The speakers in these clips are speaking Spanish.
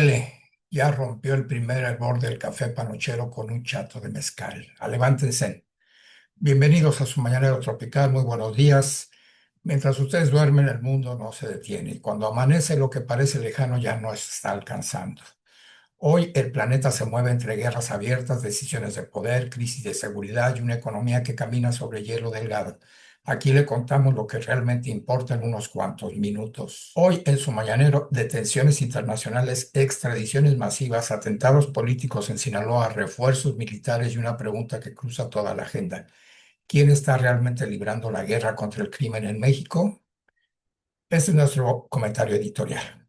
Huele, ya rompió el primer hervor del café panochero con un chato de mezcal. Levántense. Bienvenidos a su mañanero tropical, muy buenos días. Mientras ustedes duermen, el mundo no se detiene y cuando amanece lo que parece lejano ya no está alcanzando. Hoy el planeta se mueve entre guerras abiertas, decisiones de poder, crisis de seguridad y una economía que camina sobre hielo delgado. Aquí le contamos lo que realmente importa en unos cuantos minutos. Hoy en su mañanero, detenciones internacionales, extradiciones masivas, atentados políticos en Sinaloa, refuerzos militares y una pregunta que cruza toda la agenda. ¿Quién está realmente librando la guerra contra el crimen en México? Este es nuestro comentario editorial.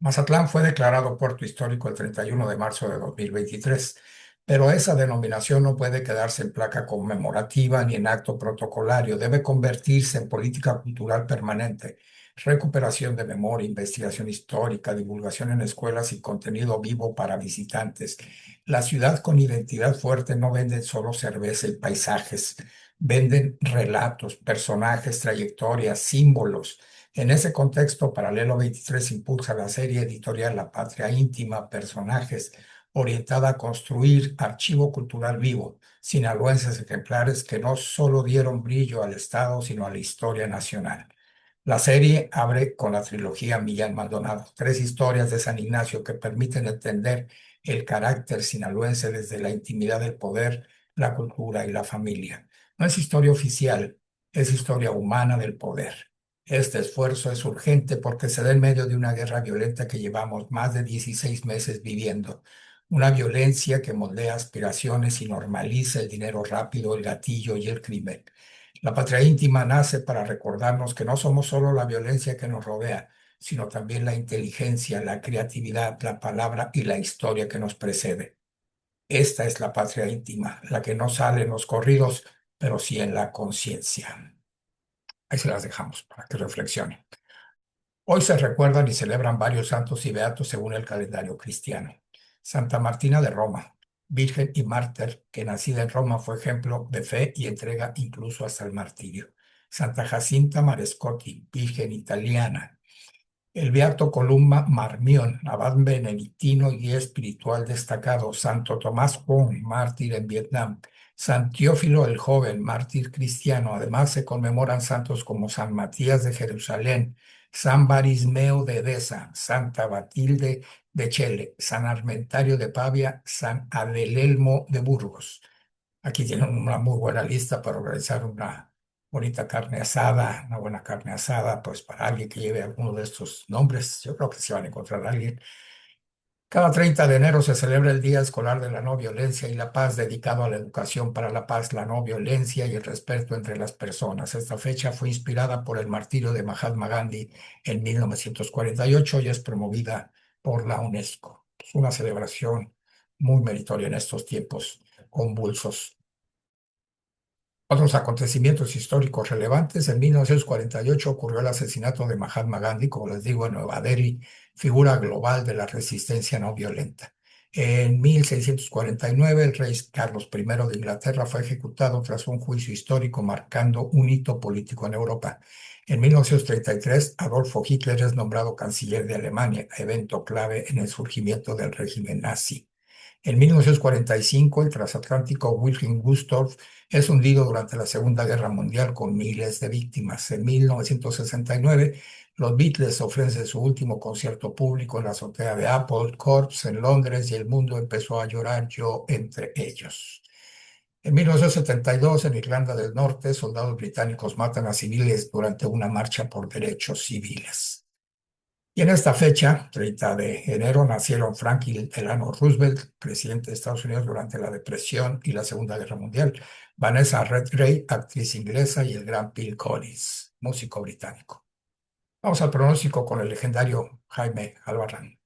Mazatlán fue declarado puerto histórico el 31 de marzo de 2023, pero esa denominación no puede quedarse en placa conmemorativa ni en acto protocolario, debe convertirse en política cultural permanente, recuperación de memoria, investigación histórica, divulgación en escuelas y contenido vivo para visitantes. La ciudad con identidad fuerte no vende solo cerveza y paisajes, venden relatos, personajes, trayectorias, símbolos. En ese contexto, Paralelo 23 impulsa la serie editorial La Patria Íntima, Personajes, orientada a construir archivo cultural vivo, sinaloenses ejemplares que no solo dieron brillo al Estado, sino a la historia nacional. La serie abre con la trilogía Millán Maldonado, tres historias de San Ignacio que permiten entender el carácter sinaloense desde la intimidad del poder, la cultura y la familia. No es historia oficial, es historia humana del poder. Este esfuerzo es urgente porque se da en medio de una guerra violenta que llevamos más de 16 meses viviendo. Una violencia que moldea aspiraciones y normaliza el dinero rápido, el gatillo y el crimen. La patria íntima nace para recordarnos que no somos solo la violencia que nos rodea, sino también la inteligencia, la creatividad, la palabra y la historia que nos precede. Esta es la patria íntima, la que no sale en los corridos, pero sí en la conciencia. Ahí se las dejamos para que reflexionen. Hoy se recuerdan y celebran varios santos y beatos según el calendario cristiano. Santa Martina de Roma, virgen y mártir, que nacida en Roma fue ejemplo de fe y entrega incluso hasta el martirio. Santa Jacinta Marescotti, virgen italiana. El beato Columba Marmión, abad benedictino y guía espiritual destacado. Santo Tomás Juan, mártir en Vietnam. San Teófilo el Joven, mártir cristiano. Además se conmemoran santos como San Matías de Jerusalén, San Barismeo de Edesa, Santa Batilde de Chele, San Armentario de Pavia, San Adelelmo de Burgos. Aquí tienen una muy buena lista para organizar una bonita carne asada, una buena carne asada, pues para alguien que lleve alguno de estos nombres, yo creo que se van a encontrar a alguien. Cada 30 de enero se celebra el Día Escolar de la No Violencia y la Paz, dedicado a la educación para la paz, la no violencia y el respeto entre las personas. Esta fecha fue inspirada por el martirio de Mahatma Gandhi en 1948 y es promovida por la UNESCO. Es una celebración muy meritoria en estos tiempos convulsos. Otros acontecimientos históricos relevantes: en 1948 ocurrió el asesinato de Mahatma Gandhi, como les digo, en Nueva Delhi, figura global de la resistencia no violenta. En 1649 el rey Carlos I de Inglaterra fue ejecutado tras un juicio histórico marcando un hito político en Europa. En 1933 Adolfo Hitler es nombrado canciller de Alemania, evento clave en el surgimiento del régimen nazi. En 1945, el transatlántico Wilhelm Gustloff es hundido durante la Segunda Guerra Mundial con miles de víctimas. En 1969, los Beatles ofrecen su último concierto público en la azotea de Apple Corps en Londres y el mundo empezó a llorar, yo entre ellos. En 1972, en Irlanda del Norte, soldados británicos matan a civiles durante una marcha por derechos civiles. Y en esta fecha, 30 de enero, nacieron Franklin Delano Roosevelt, presidente de Estados Unidos durante la Depresión y la Segunda Guerra Mundial, Vanessa Redgrave, actriz inglesa, y el gran Bill Collins, músico británico. Vamos al pronóstico con el legendario Jaime Albarrán.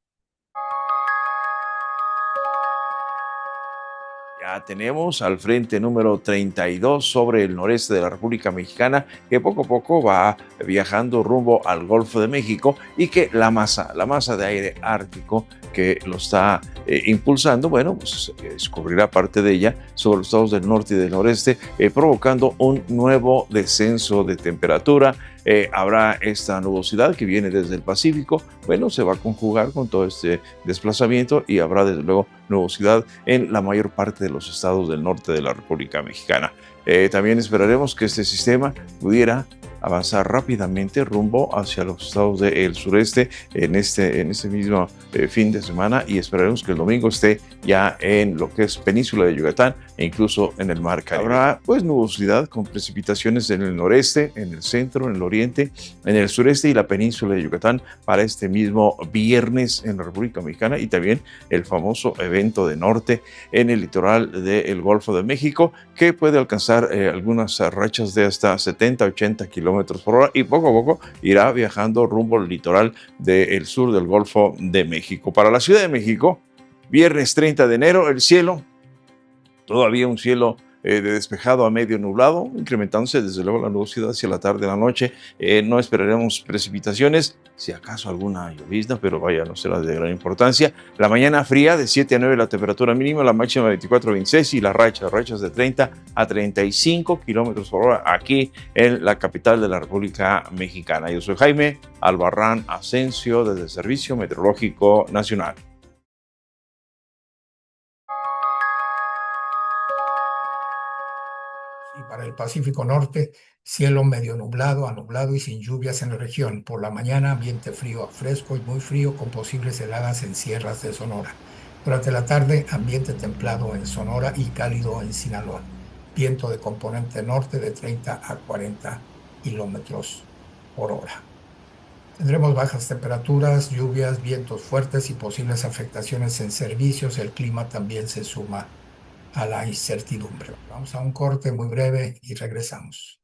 Ya tenemos al frente número 32 sobre el noreste de la República Mexicana, que poco a poco va viajando rumbo al Golfo de México, y que la masa de aire ártico que lo está impulsando, bueno, pues escurrirá parte de ella sobre los estados del norte y del noreste, provocando un nuevo descenso de temperatura habrá esta nubosidad que viene desde el Pacífico. Bueno, se va a conjugar con todo este desplazamiento y habrá desde luego nubosidad en la mayor parte de los estados del norte de la República Mexicana. También esperaremos que este sistema pudiera avanzar rápidamente rumbo hacia los estados del sureste en este mismo fin de semana, y esperaremos que el domingo esté ya en lo que es península de Yucatán e incluso en el mar Caribe. Habrá pues nubosidad con precipitaciones en el noreste, en el centro, en el oriente, en el sureste y la península de Yucatán para este mismo viernes en la República Mexicana, y también el famoso evento de norte en el litoral del Golfo de México, que puede alcanzar algunas rachas de hasta 70-80 kilómetros por hora, y poco a poco irá viajando rumbo al litoral del sur del Golfo de México. Para la Ciudad de México, viernes 30 de enero, el cielo, todavía un cielo de despejado a medio nublado, incrementándose desde luego la nubosidad hacia la tarde y la noche. No esperaremos precipitaciones, si acaso alguna llovizna, pero vaya, no será de gran importancia. La mañana fría de 7 a 9 la temperatura mínima, la máxima 24 a 26, y las rachas de 30 a 35 kilómetros por hora aquí en la capital de la República Mexicana. Yo soy Jaime Albarrán Asensio desde el Servicio Meteorológico Nacional. Y para el Pacífico Norte, cielo medio nublado a nublado y sin lluvias en la región. Por la mañana, ambiente frío a fresco y muy frío con posibles heladas en sierras de Sonora. Durante la tarde, ambiente templado en Sonora y cálido en Sinaloa. Viento de componente norte de 30 a 40 kilómetros por hora. Tendremos bajas temperaturas, lluvias, vientos fuertes y posibles afectaciones en servicios. El clima también se suma a la incertidumbre. Vamos a un corte muy breve y regresamos.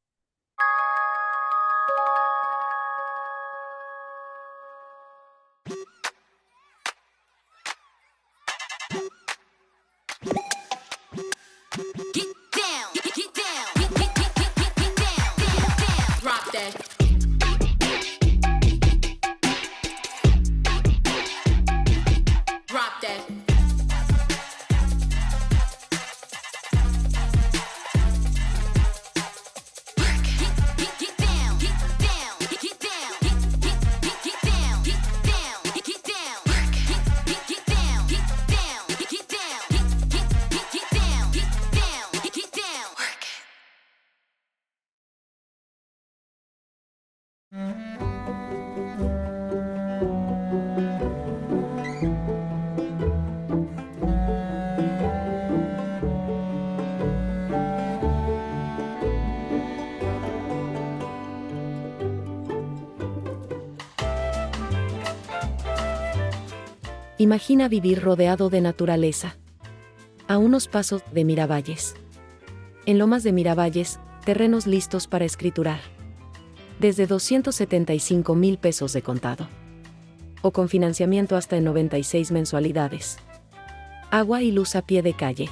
Imagina vivir rodeado de naturaleza. A unos pasos de Miravalles. En Lomas de Miravalles, terrenos listos para escriturar. Desde 275,000 pesos de contado. O con financiamiento hasta en 96 mensualidades. Agua y luz a pie de calle.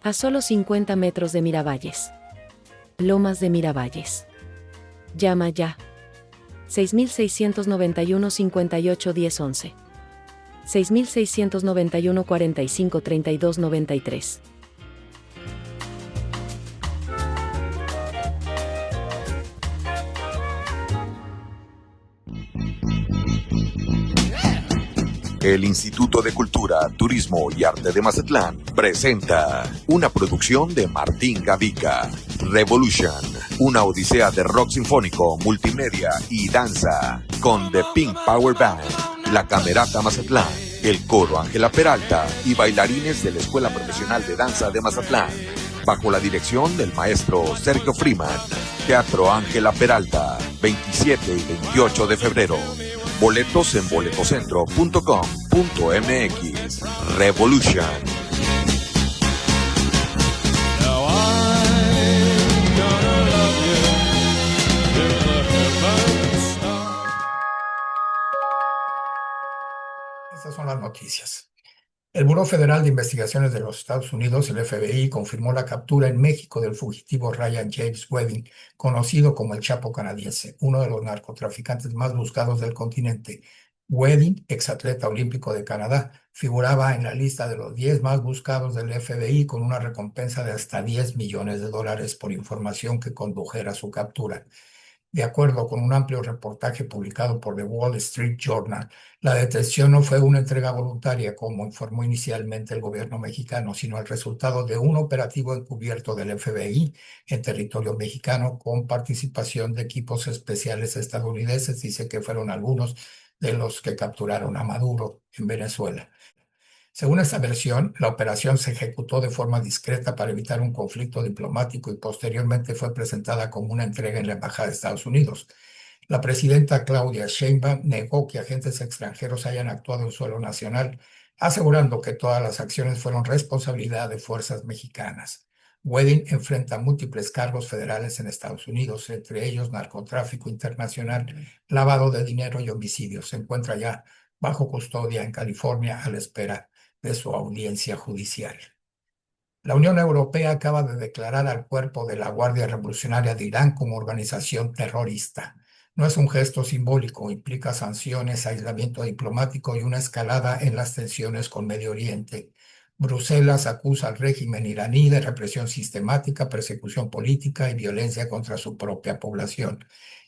A solo 50 metros de Miravalles. Lomas de Miravalles. Llama ya. 6691 58 10 11. 6691 45 32 93. El Instituto de Cultura, Turismo y Arte de Mazatlán presenta una producción de Martín Gavica, Revolution, una odisea de rock sinfónico, multimedia y danza, con The Pink Power Band, la Camerata Mazatlán, el Coro Ángela Peralta y bailarines de la Escuela Profesional de Danza de Mazatlán, bajo la dirección del maestro Sergio Freeman. Teatro Ángela Peralta, 27 y 28 de febrero. Boletos en boletocentro.com.mx. Revolution. Estas son las noticias. El Buró Federal de Investigaciones de los Estados Unidos, el FBI, confirmó la captura en México del fugitivo Ryan James Wedding, conocido como el Chapo canadiense, uno de los narcotraficantes más buscados del continente. Wedding, exatleta olímpico de Canadá, figuraba en la lista de los 10 más buscados del FBI con una recompensa de hasta $10 millones por información que condujera a su captura. De acuerdo con un amplio reportaje publicado por The Wall Street Journal, la detención no fue una entrega voluntaria, como informó inicialmente el gobierno mexicano, sino el resultado de un operativo encubierto del FBI en territorio mexicano con participación de equipos especiales estadounidenses. Dice que fueron algunos de los que capturaron a Maduro en Venezuela. Según esta versión, la operación se ejecutó de forma discreta para evitar un conflicto diplomático y posteriormente fue presentada como una entrega en la Embajada de Estados Unidos. La presidenta Claudia Sheinbaum negó que agentes extranjeros hayan actuado en suelo nacional, asegurando que todas las acciones fueron responsabilidad de fuerzas mexicanas. Wedin enfrenta múltiples cargos federales en Estados Unidos, entre ellos narcotráfico internacional, lavado de dinero y homicidio. Se encuentra ya bajo custodia en California a la espera de su audiencia judicial. La Unión Europea acaba de declarar al cuerpo de la Guardia Revolucionaria de Irán como organización terrorista. No es un gesto simbólico, implica sanciones, aislamiento diplomático y una escalada en las tensiones con Medio Oriente. Bruselas acusa al régimen iraní de represión sistemática, persecución política y violencia contra su propia población.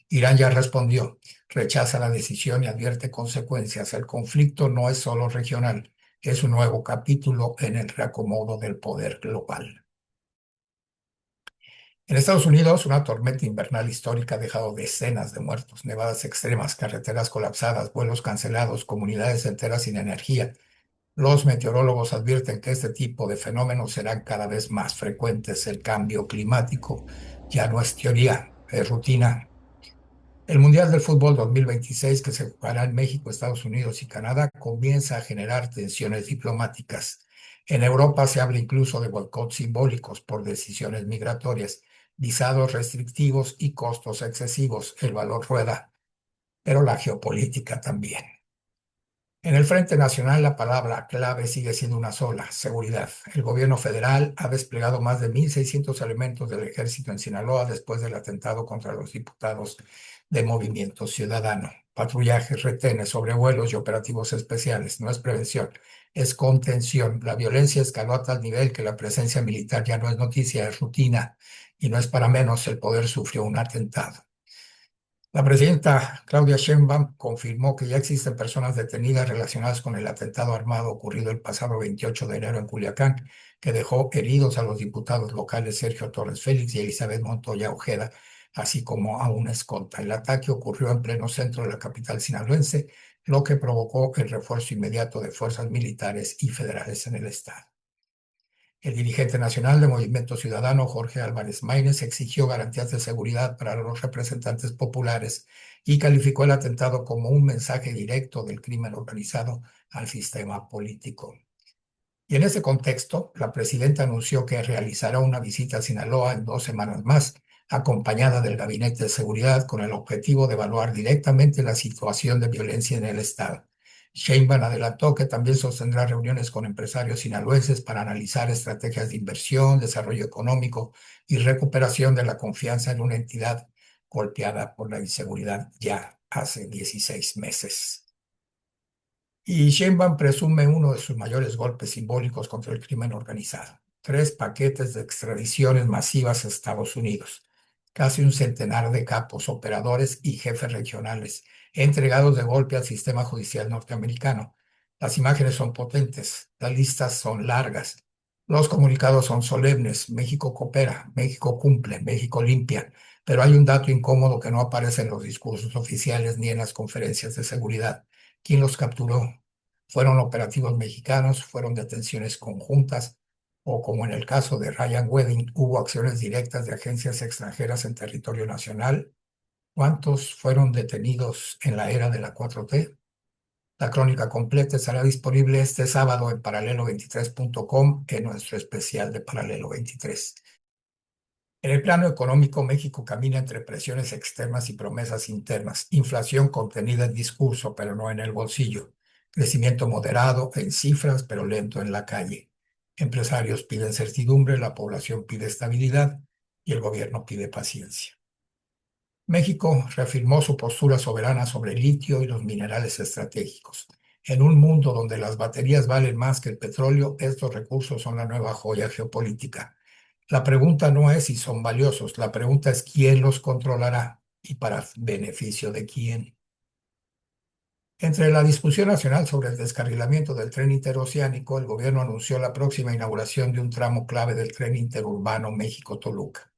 Irán ya respondió, rechaza la decisión y advierte consecuencias. El conflicto no es solo regional, es un nuevo capítulo en el reacomodo del poder global. En Estados Unidos, una tormenta invernal histórica ha dejado decenas de muertos, nevadas extremas, carreteras colapsadas, vuelos cancelados, comunidades enteras sin energía. Los meteorólogos advierten que este tipo de fenómenos serán cada vez más frecuentes. El cambio climático ya no es teoría, es rutina. El Mundial del Fútbol 2026, que se jugará en México, Estados Unidos y Canadá, comienza a generar tensiones diplomáticas. En Europa se habla incluso de boicots simbólicos por decisiones migratorias, visados restrictivos y costos excesivos. El valor rueda, pero la geopolítica también. En el Frente Nacional, la palabra clave sigue siendo una sola: seguridad. El gobierno federal ha desplegado más de 1,600 elementos del ejército en Sinaloa después del atentado contra los diputados de Movimiento Ciudadano. Patrullajes, retenes, sobrevuelos y operativos especiales. No es prevención, es contención. La violencia escaló a tal nivel que la presencia militar ya no es noticia, es rutina. Y no es para menos, el poder sufrió un atentado. La presidenta Claudia Sheinbaum confirmó que ya existen personas detenidas relacionadas con el atentado armado ocurrido el pasado 28 de enero en Culiacán, que dejó heridos a los diputados locales Sergio Torres Félix y Elizabeth Montoya Ojeda, así como a una escolta. El ataque ocurrió en pleno centro de la capital sinaloense, lo que provocó el refuerzo inmediato de fuerzas militares y federales en el estado. El dirigente nacional de Movimiento Ciudadano, Jorge Álvarez Maínez, exigió garantías de seguridad para los representantes populares y calificó el atentado como un mensaje directo del crimen organizado al sistema político. Y en ese contexto, la presidenta anunció que realizará una visita a Sinaloa en 2 semanas más, acompañada del Gabinete de Seguridad, con el objetivo de evaluar directamente la situación de violencia en el estado. Sheinbaum adelantó que también sostendrá reuniones con empresarios sinaloenses para analizar estrategias de inversión, desarrollo económico y recuperación de la confianza en una entidad golpeada por la inseguridad ya hace 16 meses. Y Sheinbaum presume uno de sus mayores golpes simbólicos contra el crimen organizado: 3 paquetes de extradiciones masivas a Estados Unidos, casi un centenar de capos, operadores y jefes regionales entregados de golpe al sistema judicial norteamericano. Las imágenes son potentes, las listas son largas, los comunicados son solemnes. México coopera, México cumple, México limpia, pero hay un dato incómodo que no aparece en los discursos oficiales ni en las conferencias de seguridad. ¿Quién los capturó? ¿Fueron operativos mexicanos? ¿Fueron detenciones conjuntas? O, como en el caso de Ryan Wedding, hubo acciones directas de agencias extranjeras en territorio nacional. ¿Cuántos fueron detenidos en la era de la 4T? La crónica completa estará disponible este sábado en paralelo23.com, en nuestro especial de Paralelo 23. En el plano económico, México camina entre presiones externas y promesas internas. Inflación contenida en discurso, pero no en el bolsillo. Crecimiento moderado en cifras, pero lento en la calle. Empresarios piden certidumbre, la población pide estabilidad y el gobierno pide paciencia. México reafirmó su postura soberana sobre el litio y los minerales estratégicos. En un mundo donde las baterías valen más que el petróleo, estos recursos son la nueva joya geopolítica. La pregunta no es si son valiosos, la pregunta es quién los controlará. y para beneficio de quién. Entre la discusión nacional sobre el descarrilamiento del tren interoceánico, el gobierno anunció la próxima inauguración de un tramo clave del tren interurbano México-Toluca.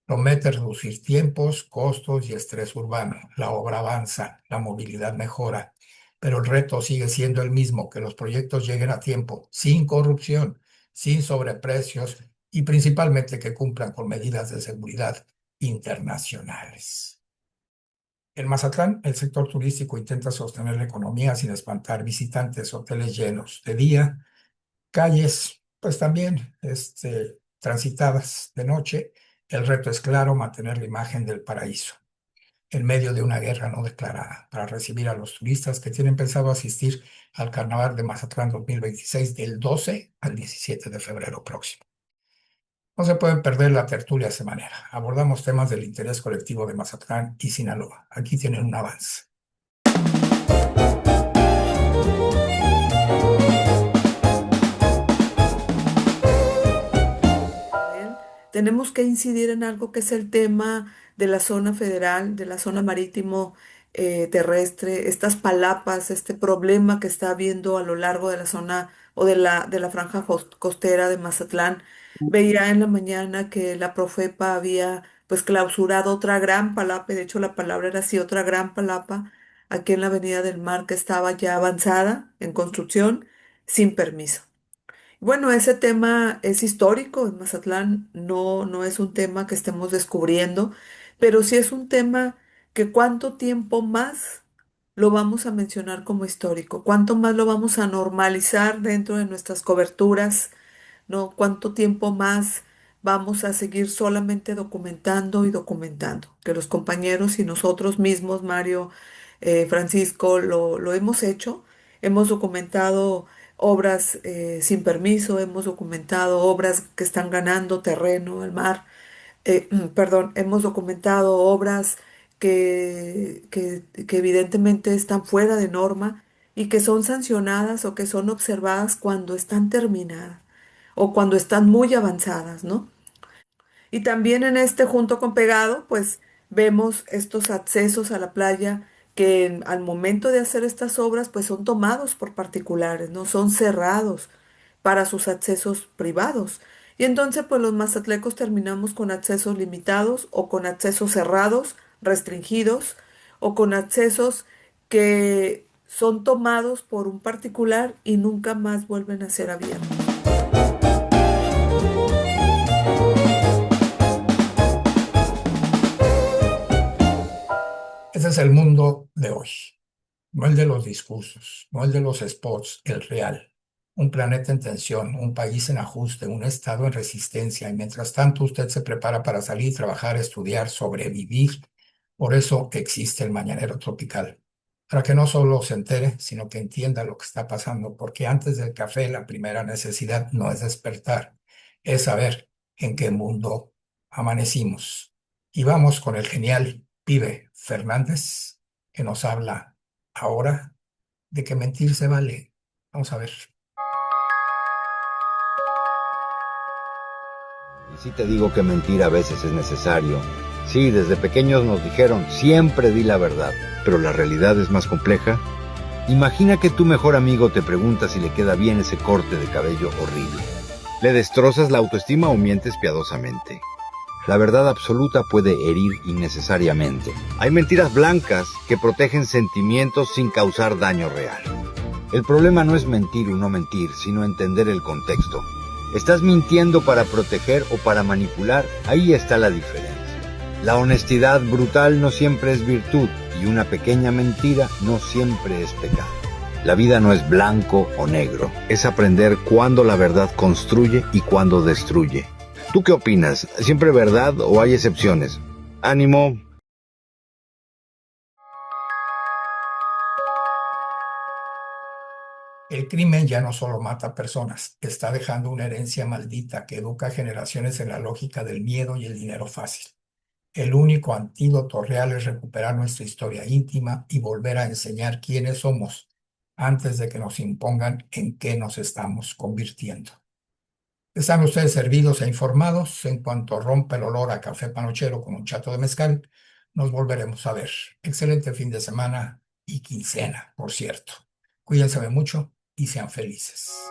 Promete reducir tiempos, costos y estrés urbano. La obra avanza, la movilidad mejora, pero el reto sigue siendo el mismo, que los proyectos lleguen a tiempo, sin corrupción, sin sobreprecios y principalmente que cumplan con medidas de seguridad internacionales. En Mazatlán, el sector turístico intenta sostener la economía sin espantar visitantes, hoteles llenos de día, calles, pues también transitadas de noche. El reto es claro, mantener la imagen del paraíso en medio de una guerra no declarada para recibir a los turistas que tienen pensado asistir al Carnaval de Mazatlán 2026 del 12 al 17 de febrero próximo. No se pueden perder la tertulia semanera. Abordamos temas del interés colectivo de Mazatlán y Sinaloa. Aquí tienen un avance. Tenemos que incidir en algo que es el tema de la zona federal, de la zona marítimo terrestre, estas palapas, este problema que está habiendo a lo largo de la zona o de la franja costera de Mazatlán. Veía en la mañana que la Profepa había pues clausurado otra gran palapa, y de hecho la palabra era así, otra gran palapa, aquí en la Avenida del Mar que estaba ya avanzada en construcción sin permiso. Bueno, ese tema es histórico en Mazatlán, no es un tema que estemos descubriendo, pero sí es un tema que cuánto tiempo más lo vamos a mencionar como histórico, cuánto más lo vamos a normalizar dentro de nuestras coberturas, ¿no? Cuánto tiempo más vamos a seguir solamente documentando y documentando, que los compañeros y nosotros mismos, Mario, Francisco, lo hemos hecho, hemos documentado obras sin permiso, hemos documentado obras que están ganando terreno al mar, perdón, hemos documentado obras que evidentemente están fuera de norma y que son sancionadas o que son observadas cuando están terminadas o cuando están muy avanzadas, ¿no? Y también en este junto con pegado, pues vemos estos accesos a la playa que al momento de hacer estas obras, pues son tomados por particulares, no son cerrados para sus accesos privados. Y entonces, pues los mazatlecos terminamos con accesos limitados o con accesos cerrados, restringidos, o con accesos que son tomados por un particular y nunca más vuelven a ser abiertos. Ese es el mundo de hoy, no el de los discursos, no el de los spots, el real. Un planeta en tensión, un país en ajuste, un estado en resistencia, y mientras tanto usted se prepara para salir, trabajar, estudiar, sobrevivir. Por eso existe el Mañanero Tropical, para que no solo se entere, sino que entienda lo que está pasando, porque antes del café la primera necesidad no es despertar, es saber en qué mundo amanecimos. Y vamos con el genial Pibe Fernández, que nos habla ahora de que mentir se vale. Vamos a ver. Y sí te digo que mentir a veces es necesario. Sí, desde pequeños nos dijeron, siempre di la verdad, pero la realidad es más compleja. Imagina que tu mejor amigo te pregunta si le queda bien ese corte de cabello horrible. ¿Le destrozas la autoestima o mientes piadosamente? La verdad absoluta puede herir innecesariamente. Hay mentiras blancas que protegen sentimientos sin causar daño real. El problema no es mentir o no mentir, sino entender el contexto. ¿Estás mintiendo para proteger o para manipular? Ahí está la diferencia. La honestidad brutal no siempre es virtud y una pequeña mentira no siempre es pecado. La vida no es blanco o negro, es aprender cuándo la verdad construye y cuándo destruye. ¿Tú qué opinas? ¿Siempre verdad o hay excepciones? ¡Ánimo! El crimen ya no solo mata personas, está dejando una herencia maldita que educa a generaciones en la lógica del miedo y el dinero fácil. El único antídoto real es recuperar nuestra historia íntima y volver a enseñar quiénes somos antes de que nos impongan en qué nos estamos convirtiendo. Están ustedes servidos e informados en cuanto rompa el olor a café panochero con un chato de mezcal. nos volveremos a ver. Excelente fin de semana y quincena, por cierto. Cuídense mucho y sean felices.